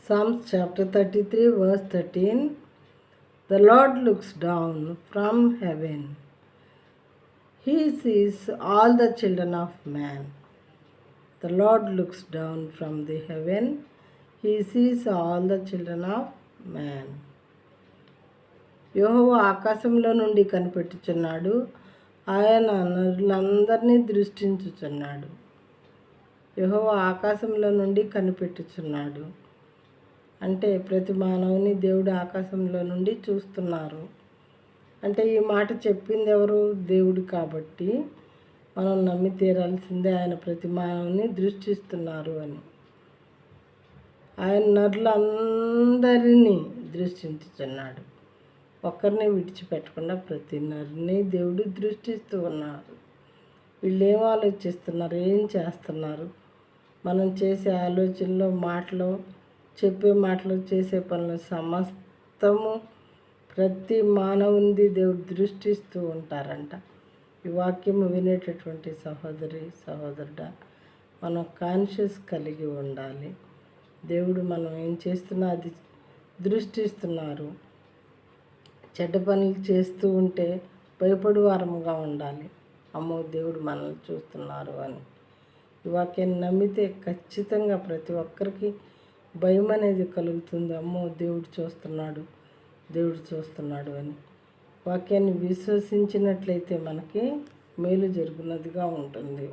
Psalms chapter 33 verse 13. The Lord looks down from heaven. He sees all the children of man. The Lord looks down from the heaven. He sees all the children of man. యెహోవా ఆకాశంలో నుండి కనిపెట్టుచున్నాడు. ఆయన నరులందరినీ దృష్టించుచున్నాడు. యెహోవా ఆకాశంలో నుండి కనిపెట్టుచున్నాడు అంటే ప్రతి మానవుని దేవుడు ఆకాశంలో నుండి చూస్తున్నారు. అంటే ఈ మాట చెప్పింది ఎవరు? దేవుడు. కాబట్టి మనం నమ్మి తీరాల్సిందే ఆయన ప్రతి మానవుని దృష్టిస్తున్నారు అని. ఆయన నరులందరినీ దృష్టించుచున్నాడు. ఒక్కరిని విడిచిపెట్టకుండా ప్రతి నరుని దేవుడు దృష్టిస్తూ ఉన్నారు. వీళ్ళు ఏం ఆలోచిస్తున్నారు, ఏం చేస్తున్నారు, మనం చేసే ఆలోచనలో, మాటలు, చెప్పే మాటలు, చేసే పనులు సమస్తము ప్రతి మానవునిది దేవుడు దృష్టిస్తూ ఉంటారంట. ఈ వాక్యం వినేటటువంటి సహోదరి సహోదరుడా, మనం కాన్షియస్ కలిగి ఉండాలి. దేవుడు మనం ఏం చేస్తున్నా అది దృష్టిస్తున్నారు. చెడ్డ పనులు చేస్తూ ఉంటే భయపడి వారముగా ఉండాలి. అమ్మో దేవుడు మనల్ని చూస్తున్నారు అని. ఈ వాక్యాన్ని నమ్మితే ఖచ్చితంగా ప్రతి ఒక్కరికి భయం అనేది కలుగుతుంది. అమ్మో దేవుడు చూస్తున్నాడు, దేవుడు చూస్తున్నాడు అని. వాక్యాన్ని విశ్వసించినట్లయితే మనకి మేలు జరుగునదిగా ఉంటుంది.